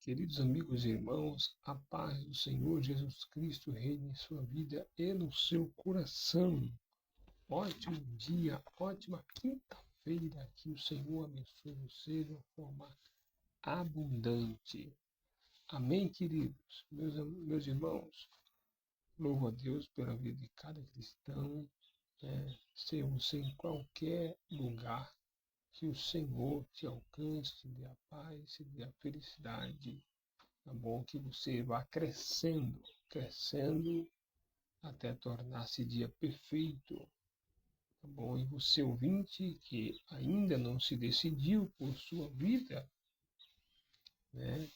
Queridos amigos e irmãos, a paz do Senhor Jesus Cristo reine em sua vida e no seu coração. Ótimo dia, ótima quinta-feira, que o Senhor abençoe você de uma forma abundante. Amém, queridos? Meus irmãos, louvo a Deus pela vida de cada cristão, seja você em qualquer lugar, que o Senhor te alcance, te dê a paz, te dê a felicidade. Tá bom? Que você vá crescendo até tornar-se dia perfeito. Tá bom? E você ouvinte que ainda não se decidiu por sua vida, né?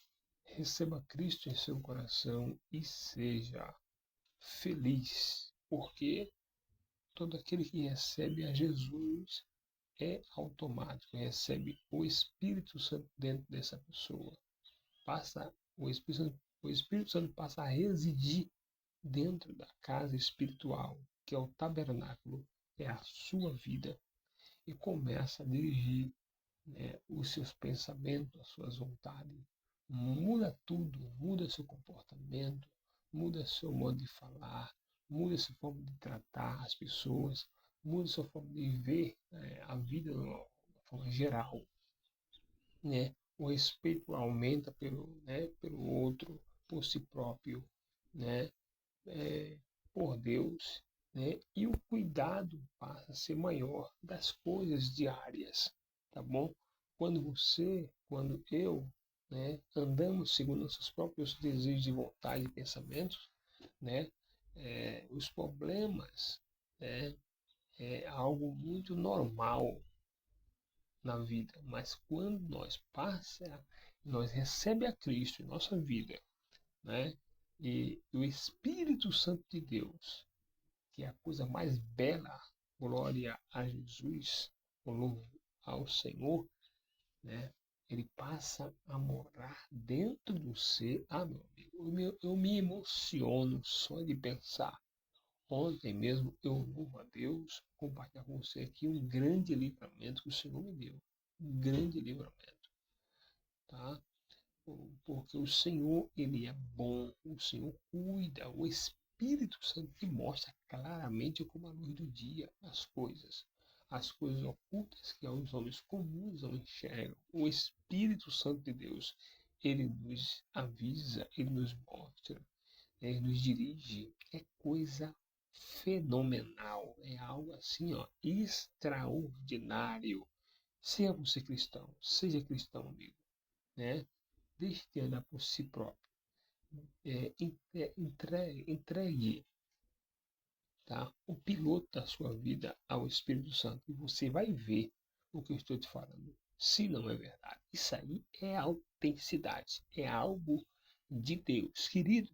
Receba Cristo em seu coração e seja feliz, porque todo aquele que recebe a Jesus é automático, recebe o Espírito Santo dentro dessa pessoa. Passa o Espírito Santo passa a residir dentro da casa espiritual, que é o tabernáculo, é a sua vida, e começa a dirigir, né, os seus pensamentos, as suas vontades. Muda tudo, muda seu comportamento, muda seu modo de falar, muda sua forma de tratar as pessoas, muda sua forma de ver, a vida de uma forma geral, né? O respeito aumenta pelo outro, por si próprio, né? é, por Deus, né? E o cuidado passa a ser maior das coisas diárias, tá bom? Quando eu, né, andamos segundo nossos próprios desejos e vontade e pensamentos, né? Os problemas, né, é algo muito normal na vida, mas quando nós recebemos a Cristo em nossa vida, né? E o Espírito Santo de Deus, que é a coisa mais bela, glória a Jesus, louvo ao Senhor, né? Ele passa a morar dentro do ser. Ah, meu amigo, eu me emociono só de pensar. Ontem mesmo eu louvo a Deus, compartilhar com você aqui um grande livramento que o Senhor me deu. Um grande livramento, tá? Porque o Senhor, ele é bom, o Senhor cuida, o Espírito Santo te mostra claramente como a luz do dia as coisas ocultas que aos homens comuns não enxergam. O Espírito Santo de Deus, ele nos avisa, ele nos mostra, ele nos dirige. É coisa fenomenal, é algo assim, ó, extraordinário. Seja você cristão, seja cristão, amigo, né? Deixe de andar por si próprio. Entregue, tá, o piloto da sua vida ao Espírito Santo e você vai ver o que eu estou te falando. Se não é verdade, isso aí é autenticidade, é algo de Deus. Querido,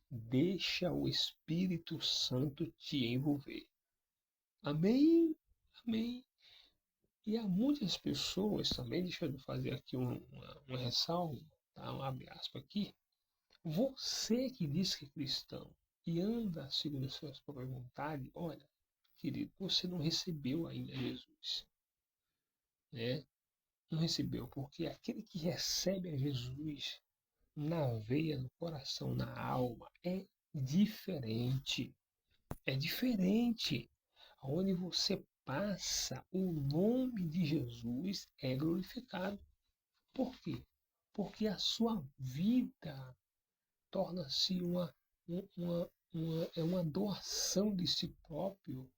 deixa o Espírito Santo te envolver. Amém? Amém. E há muitas pessoas também, deixa eu fazer aqui uma ressalva, tá? Um abre aspas aqui. Você que diz que é cristão e anda segundo as suas próprias vontades, olha, querido, você não recebeu ainda Jesus, né? Não recebeu, porque aquele que recebe a Jesus na veia, no coração, na alma, é diferente. É diferente. Onde você passa, o nome de Jesus é glorificado. Por quê? Porque a sua vida torna-se uma doação de si próprio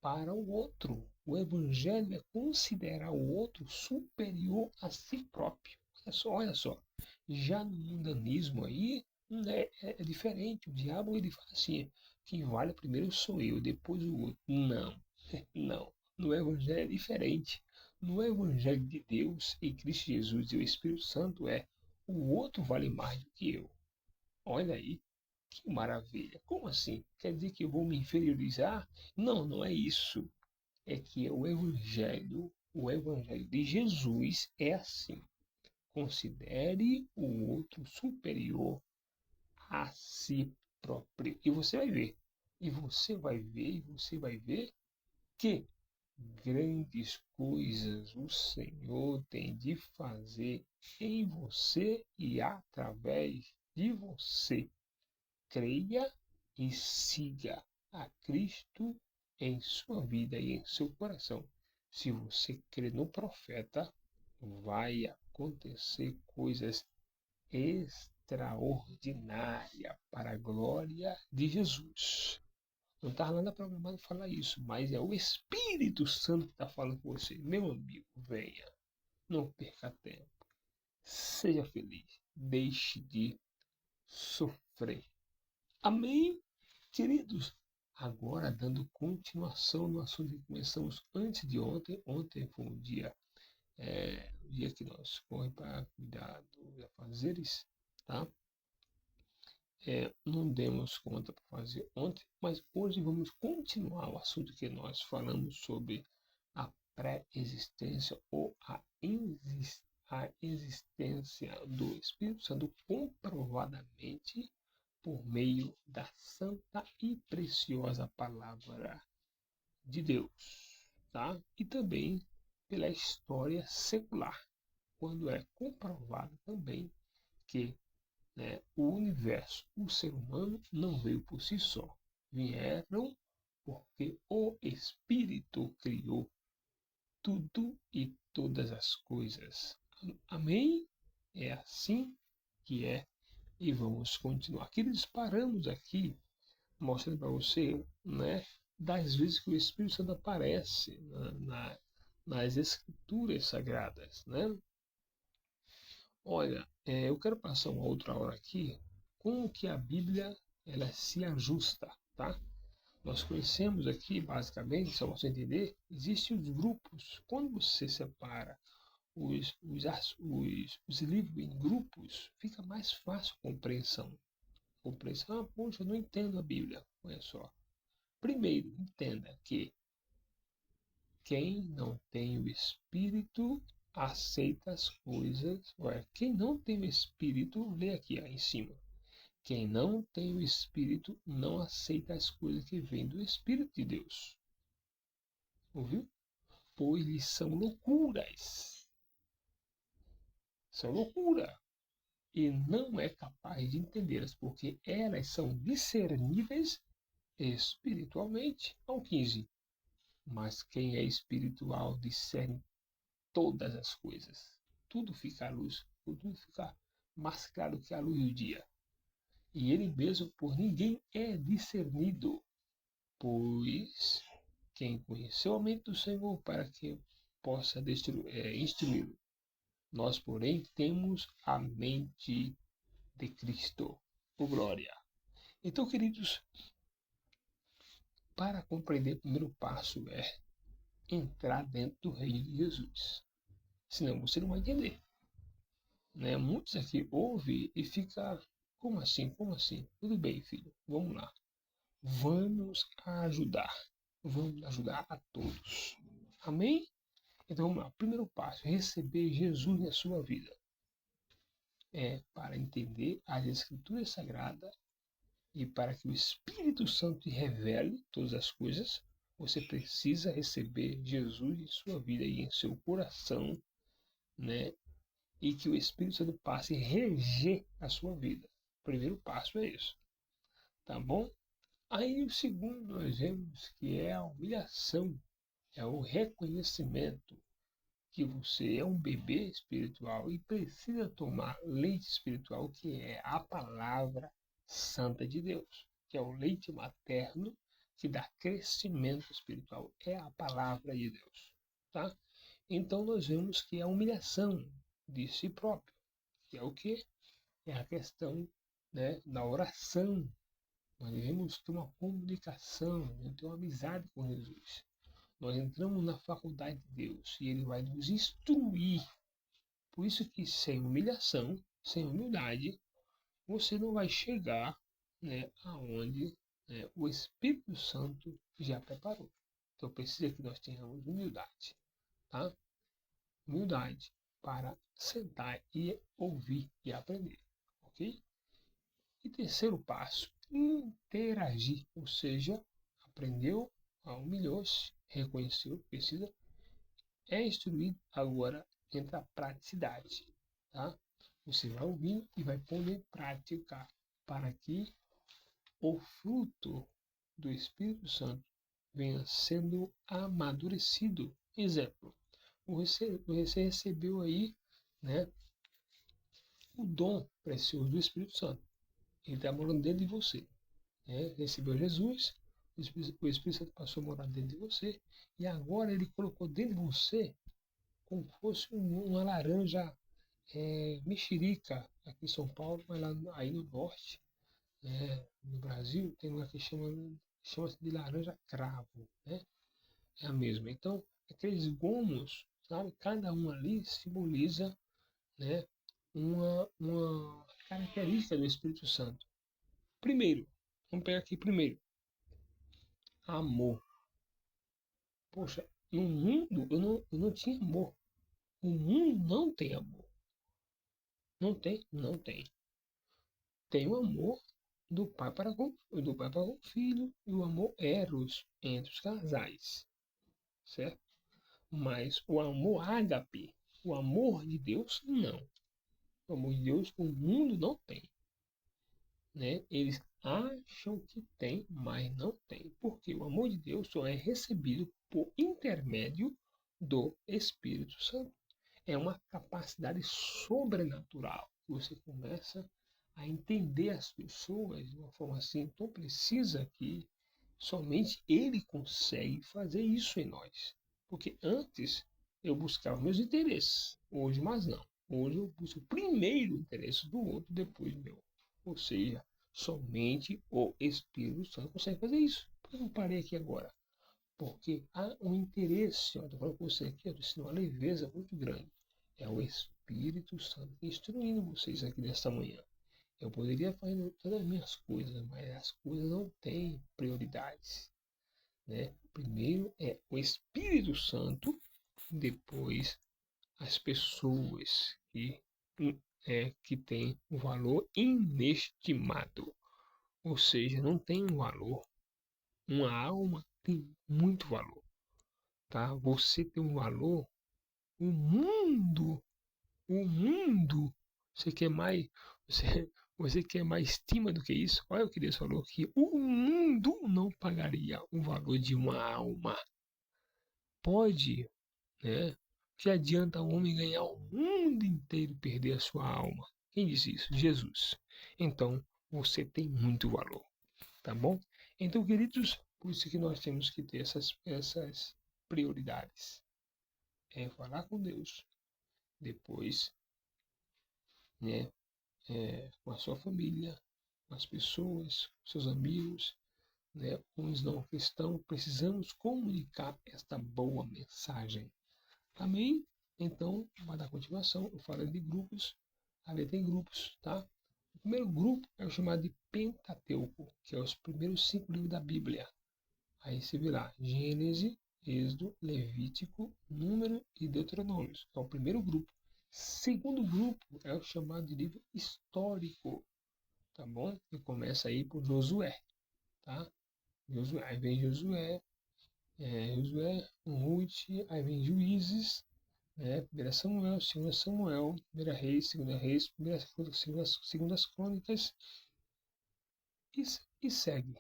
para o outro. O Evangelho é considerar o outro superior a si próprio. Olha só. Já no mundanismo aí, é diferente. O diabo ele fala assim, quem vale primeiro sou eu, depois o outro. Não, não. No Evangelho é diferente. No Evangelho de Deus, em Cristo Jesus e o Espírito Santo o outro vale mais do que eu. Olha aí, que maravilha. Como assim? Quer dizer que eu vou me inferiorizar? Não, não é isso. É que o evangelho de Jesus é assim. Considere o outro superior a si próprio. E você vai ver. E você vai ver que grandes coisas o Senhor tem de fazer em você e através de você. Creia e siga a Cristo em sua vida e em seu coração. Se você crê no profeta, vai acontecer coisas extraordinárias para a glória de Jesus. Não está nada programado falar isso, mas é o Espírito Santo que está falando com você. Meu amigo, venha. Não perca tempo. Seja feliz. Deixe de sofrer. Amém, queridos? Agora, dando continuação no assunto que começamos antes de ontem. Ontem foi um dia, o dia que nós corremos para cuidar dos afazeres, tá? Não demos conta para fazer ontem, mas hoje vamos continuar o assunto que nós falamos sobre a pré-existência ou a existência do Espírito Santo comprovadamente por meio da santa e preciosa palavra de Deus, tá? E também pela história secular, quando é comprovado também que, o universo, o ser humano não veio por si só, vieram porque o Espírito criou tudo e todas as coisas. Amém? É assim que é. E vamos continuar. Queridos, paramos aqui mostrando para você, das vezes que o Espírito Santo aparece nas Escrituras Sagradas, né? Olha, eu quero passar uma outra hora aqui como que a Bíblia ela se ajusta, tá? Nós conhecemos aqui, basicamente, só para você entender, existem os grupos. Quando você separa os livros em grupos, fica mais fácil a compreensão. Ah, poxa, eu não entendo a Bíblia. Olha só. Primeiro, entenda que quem não tem o Espírito aceita as coisas. Olha, quem não tem o Espírito, lê aqui ó, em cima. Quem não tem o Espírito não aceita as coisas que vêm do Espírito de Deus. Ouviu? Pois lhes são loucuras. São loucura. E não é capaz de entendê-las, porque elas são discerníveis espiritualmente. Ao 15. Mas quem é espiritual discerne todas as coisas. Tudo fica à luz, tudo fica mais claro que a luz do dia. E ele mesmo por ninguém é discernido, pois quem conheceu a mente do Senhor para que possa instruí-lo. Nós, porém, temos a mente de Cristo. Por glória. Então, queridos, para compreender, o primeiro passo é entrar dentro do reino de Jesus. Senão você não vai entender. Né? Muitos aqui ouvem e ficam, como assim? Como assim? Tudo bem, filho, vamos lá. Vamos ajudar. Vamos ajudar a todos. Amém? Então vamos lá. Primeiro passo, receber Jesus na sua vida. Para entender as Escrituras Sagradas e para que o Espírito Santo te revele todas as coisas, você precisa receber Jesus em sua vida e em seu coração, né? E que o Espírito Santo passe a reger a sua vida. O primeiro passo é isso, tá bom? Aí o segundo nós vemos que é a humilhação, é o reconhecimento que você é um bebê espiritual e precisa tomar leite espiritual, que é a palavra santa de Deus, que é o leite materno que dá crescimento espiritual, é a palavra de Deus, tá? Então nós vemos que é a humilhação de si próprio, que é o que? É a questão, da oração. Nós devemos ter uma comunicação, ter uma amizade com Jesus. Nós entramos na faculdade de Deus e Ele vai nos instruir. Por isso que sem humilhação, sem humildade, você não vai chegar, aonde, o Espírito Santo já preparou. Então precisa que nós tenhamos humildade, tá? Humildade para sentar e ouvir e aprender, ok? E terceiro passo, interagir, ou seja, aprendeu, humilhou-se, reconheceu que precisa, é instruído, agora entra a praticidade, tá? Você vai ouvir e vai poder praticar para que o fruto do Espírito Santo venha sendo amadurecido. Exemplo, você recebeu aí, né, o dom precioso do Espírito Santo. Ele está morando dentro de você. Né? Recebeu Jesus, o Espírito Santo passou a morar dentro de você, e agora ele colocou dentro de você como se fosse uma laranja mexerica, aqui em São Paulo, mas lá aí no norte, né, no Brasil, tem uma que chama-se de laranja cravo, né? É a mesma. Então, aqueles gomos, sabe, cada um ali simboliza, né, uma característica do Espírito Santo. Primeiro, vamos pegar aqui primeiro, amor. Poxa, no mundo eu não tinha amor. O mundo não tem amor. Não tem, não tem. Tem o amor do pai para com o filho e o amor eros entre os casais, certo? Mas o amor ágape, o amor de Deus, não. O amor de Deus o mundo não tem, né? Eles acham que tem, mas não tem. Porque o amor de Deus só é recebido por intermédio do Espírito Santo. É uma capacidade sobrenatural. Você começa a entender as pessoas de uma forma assim tão precisa que somente Ele consegue fazer isso em nós. Porque antes eu buscava meus interesses, hoje mais não. Hoje eu busco primeiro o interesse do outro, depois meu. Ou seja, somente o Espírito Santo consegue fazer isso. Por que eu parei aqui agora? Porque há um interesse, eu estou falando com você aqui, eu estou uma leveza muito grande. É o Espírito Santo instruindo vocês aqui nesta manhã. Eu poderia fazer todas as minhas coisas, mas as coisas não têm prioridades. Né? Primeiro é o Espírito Santo, depois as pessoas que têm um valor inestimado. Ou seja, não tem um valor. Uma alma tem muito valor. Tá? Você tem um valor, o mundo, o mundo, você quer mais, você, você quer mais estima do que isso? Olha o que Deus falou que o mundo não pagaria o valor de uma alma. Pode, né? Que adianta o homem ganhar o mundo inteiro e perder a sua alma? Quem disse isso? Jesus. Então, você tem muito valor, tá bom? Então, queridos, por isso que nós temos que ter essas prioridades. É falar com Deus, depois, né, com a sua família, com as pessoas, com seus amigos, né, uns não cristãos, precisamos comunicar esta boa mensagem. Amém? Então, vai dar continuação. Eu falei de grupos, ali tem grupos, tá? O primeiro grupo é o chamado de Pentateuco, que é os primeiros 5 livros da Bíblia. Aí você vê lá, Gênesis, Êxodo, Levítico, Número e Deuteronômio. É o primeiro grupo. Segundo grupo é o chamado de livro histórico, tá bom? Que começa aí por Josué, tá? Josué, aí vem Josué, Ruth, aí vem Juízes, né? 1 Samuel, 2 Samuel, 1 Reis, 2 Reis, 2 Crônicas e segue.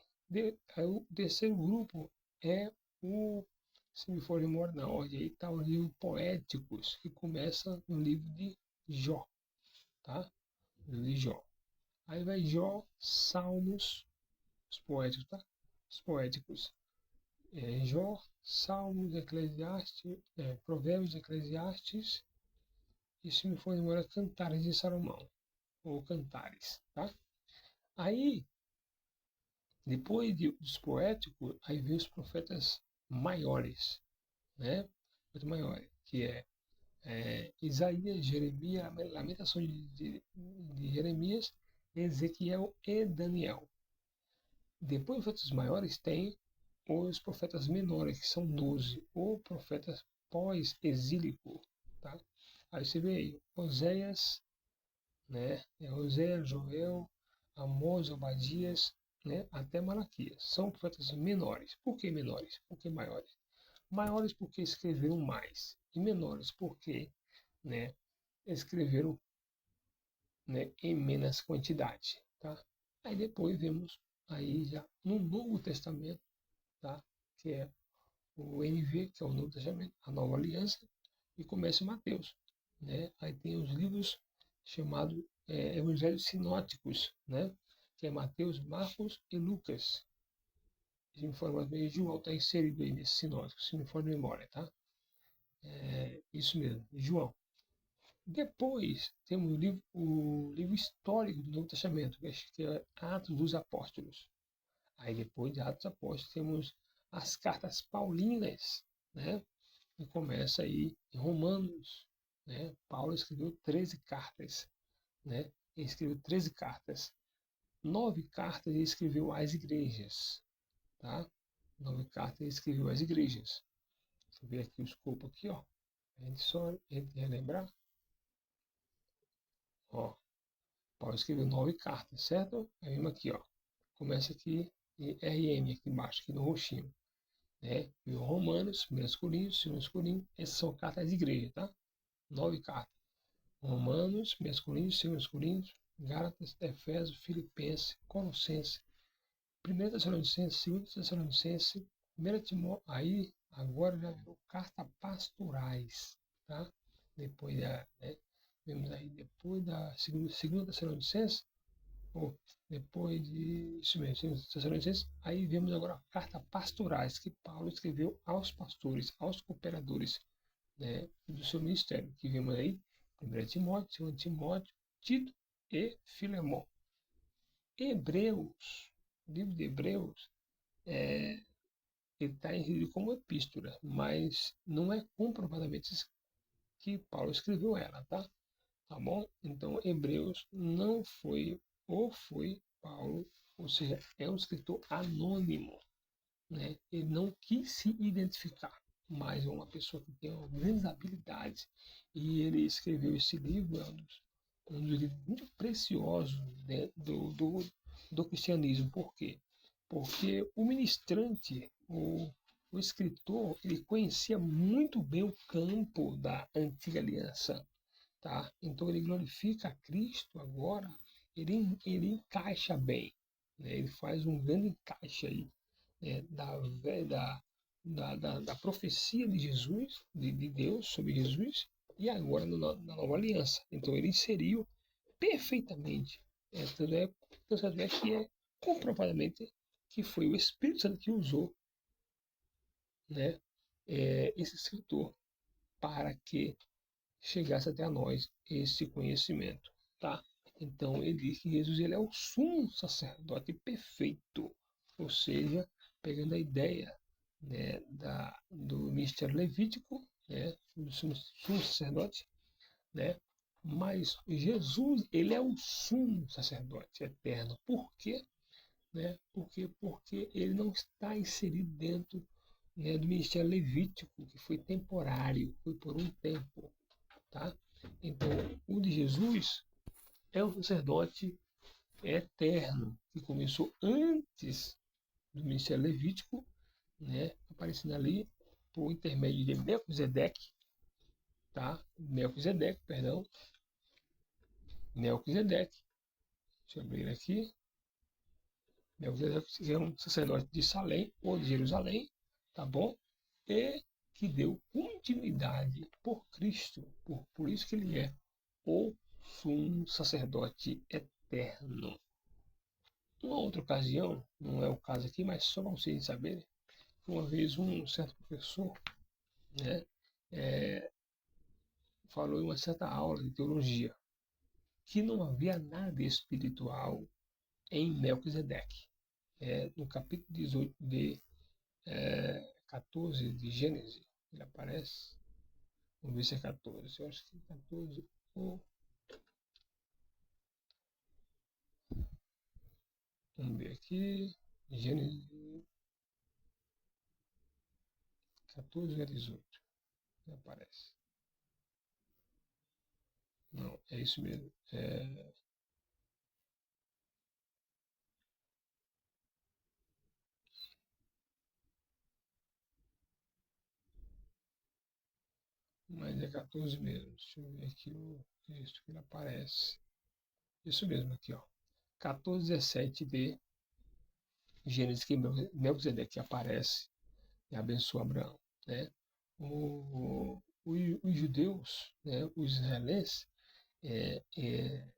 Aí o terceiro grupo é o, se me for memória na ordem, aí está o livro Poéticos, que começa no livro de Jó, tá? No livro de Jó. Aí vai Jó, Salmos, os poéticos, tá? Os poéticos. Jó, Salmos, Eclesiastes, Provérbios, Eclesiastes, e se me for memória, Cantares de Salomão, ou Cantares, tá? Aí, depois dos poéticos, aí vem os profetas maiores, né? Profetas maiores, que Isaías, Jeremias, Lamentação de Jeremias, Ezequiel e Daniel. Depois dos profetas maiores tem os profetas menores, que são 12, ou profetas pós-exílico, tá? Aí você vê aí, Oséias, né? Oséias, Joel, Amós, Obadias, né, até Malaquias. São profetas menores. Por que menores? Por que maiores? Maiores porque escreveram mais. E menores porque, né, escreveram, né, em menos quantidade. Tá? Aí depois vemos aí já no Novo Testamento, tá? Que é o NV, que é o Novo Testamento, a Nova Aliança, e começa Mateus. Né? Aí tem os livros chamados Evangelhos Sinóticos, né? Que é Mateus, Marcos e Lucas. Se me for bem, João está inserido aí nesse sinótico, se me for de memória, tá? Isso mesmo, João. Depois temos o livro histórico do Novo Testamento, que é Atos dos Apóstolos. Aí depois de Atos dos Apóstolos temos as cartas paulinas, né? E começa aí em Romanos, né? Paulo escreveu 13 cartas, né? Ele escreveu 13 cartas. 9 cartas ele escreveu às igrejas, tá? 9 cartas ele escreveu às igrejas. Deixa eu ver aqui o escopo aqui, ó. A gente só relembrar. Ó, Paulo escreveu 9 cartas, certo? Aí vemos aqui, ó. Começa aqui em RM, aqui embaixo, aqui no roxinho. Né? E o Romanos, 1 Coríntios, 2 Coríntios, essas são cartas de igreja, tá? 9 cartas. Romanos, 1 Coríntios, 2 Coríntios, Gálatas, Efésios, Filipenses, Colossenses, 1 Tessalonicenses, 2 Tessalonicenses, 1 Timóteo, aí agora já virou carta pastorais, tá? Depois da, né? Vemos aí depois da segunda Tessalonicenses, ou depois de isso mesmo, segunda Tessalonicenses, aí vemos agora a carta pastorais que Paulo escreveu aos pastores, aos cooperadores, né, do seu ministério, que vemos aí 1 Timóteo, 2 Timóteo, Tito e Filemão. Hebreus, o livro de Hebreus, ele está inserido como epístola, mas não é comprovadamente que Paulo escreveu ela, tá? Tá bom? Então, Hebreus não foi, ou foi Paulo, ou seja, é um escritor anônimo, né? Ele não quis se identificar, mas é uma pessoa que tem grandes habilidades, e ele escreveu esse livro, um dos livros muito preciosos, né, do cristianismo. Por quê? Porque o ministrante, o escritor, ele conhecia muito bem o campo da antiga aliança, tá? Então ele glorifica a Cristo agora, ele encaixa bem, né? Ele faz um grande encaixe aí, né? Da profecia de Jesus, de Deus sobre Jesus, e agora na nova aliança. Então ele inseriu perfeitamente. Tanto é que é comprovadamente que foi o Espírito Santo que usou, né, esse escritor para que chegasse até a nós esse conhecimento, tá? Então ele diz que Jesus ele é o sumo sacerdote perfeito, ou seja, pegando a ideia, né, do ministério levítico, né, do sumo sacerdote, né? Mas Jesus ele é o sumo sacerdote eterno. Por quê? Né? Porque ele não está inserido dentro, né, do ministério levítico, que foi temporário, foi por um tempo. Tá? Então, o de Jesus é um sacerdote eterno, que começou antes do ministério levítico, né, aparecendo ali por intermédio de Melquisedeque, tá? Melquisedeque, perdão, Melquisedeque, deixa eu abrir aqui, Melquisedeque é um sacerdote de Salém ou de Jerusalém, tá bom? E que deu continuidade por Cristo, por isso que ele é o sumo sacerdote eterno. Uma outra ocasião, não é o caso aqui, mas só para vocês saberem, uma vez um certo professor, né, falou em uma certa aula de teologia que não havia nada espiritual em Melquisedeque. No capítulo 18 de 14 de Gênesis, ele aparece. Vamos ver se é 14. Eu acho que é 14 ou. Vamos ver aqui. Gênesis 14 a 18. Ele aparece. Não, é isso mesmo. Mas é 14 mesmo. Deixa eu ver aqui o texto que ele aparece. Isso mesmo aqui, ó. 14:17 de Gênesis, que Melquisedeque aparece e abençoa Abraão, né? Os judeus, né, os israelenses, é, é,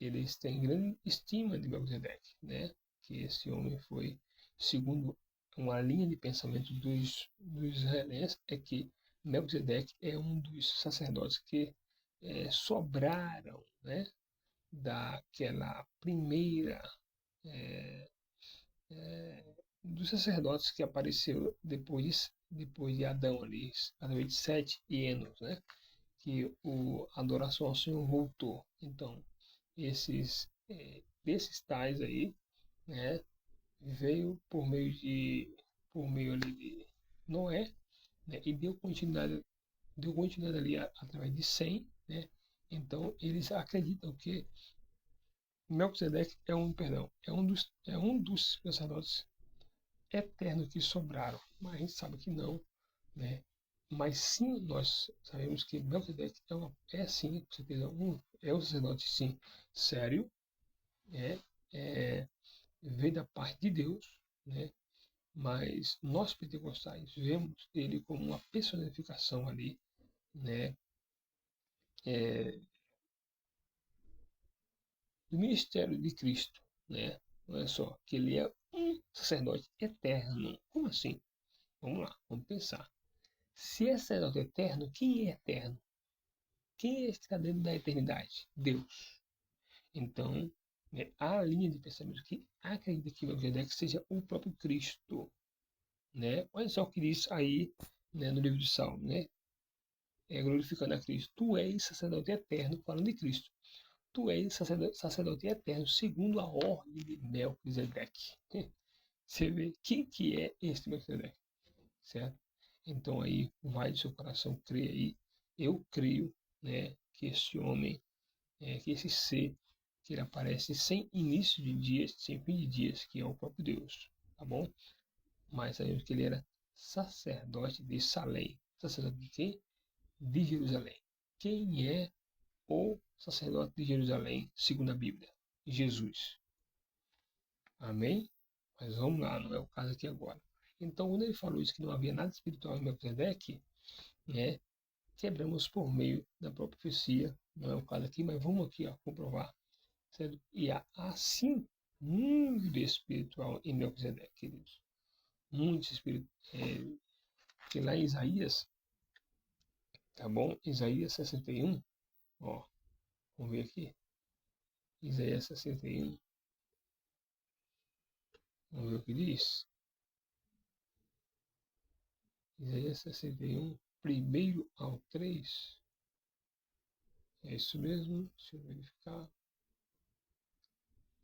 eles têm grande estima de Melquisedeque, né? Que esse homem foi, segundo uma linha de pensamento dos israelenses, é que Melquisedeque é um dos sacerdotes que sobraram, né? Daquela primeira é, dos sacerdotes que apareceu depois de Adão ali, através de Sete e Enos, né? Que a adoração ao Senhor voltou. Então, desses tais aí, né? Veio por meio ali de Noé, né? E deu continuidade ali através de Sem, né? Então, eles acreditam que Melquisedeque é um dos sacerdotes eternos que sobraram, mas a gente sabe que não, né? Mas sim, nós sabemos que Melquisedeque é sim, com certeza, é um sacerdote sim, sério, é, é, veio da parte de Deus, né? Mas nós pentecostais vemos ele como uma personificação ali, né? É, do ministério de Cristo, né? Não é só que ele é um sacerdote eterno. Como assim? Vamos lá, vamos pensar. Se é sacerdote eterno, quem é eterno? Quem está dentro da eternidade? Deus. Então, né, há a linha de pensamento que acredita que Melquisedeque seja o próprio Cristo. Né? Olha só o que diz aí, né, no livro de Salmo, né? Glorificando a Cristo. Tu és sacerdote eterno, falando de Cristo. Tu és sacerdote eterno, segundo a ordem de Melquisedeque. Você vê quem que é este Melquisedeque, certo? Então aí vai do seu coração crer aí. Eu creio, né, que esse homem, que esse ser, que ele aparece sem início de dias, sem fim de dias, que é o próprio Deus, tá bom? Mas sabemos que ele era sacerdote de Salém. Sacerdote de quem? De Jerusalém. Quem é o sacerdote de Jerusalém, segundo a Bíblia? Jesus. Amém? Mas vamos lá, não é o caso aqui agora. Então, quando ele falou isso, que não havia nada espiritual em Melquisedeque, né, quebramos por meio da própria profecia, não é o caso aqui, mas vamos aqui ó, comprovar. Certo? E há, assim, muito espiritual em Melquisedeque, queridos. Muito espiritual. Que lá em Isaías, tá bom? Isaías 61, ó, vamos ver aqui. Isaías 61, vamos ver o que diz. Isaías 61, primeiro ao 3. É isso mesmo, deixa eu verificar.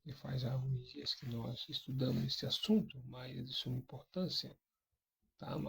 E faz alguns dias que nós estudamos esse assunto, mas de suma importância, tá?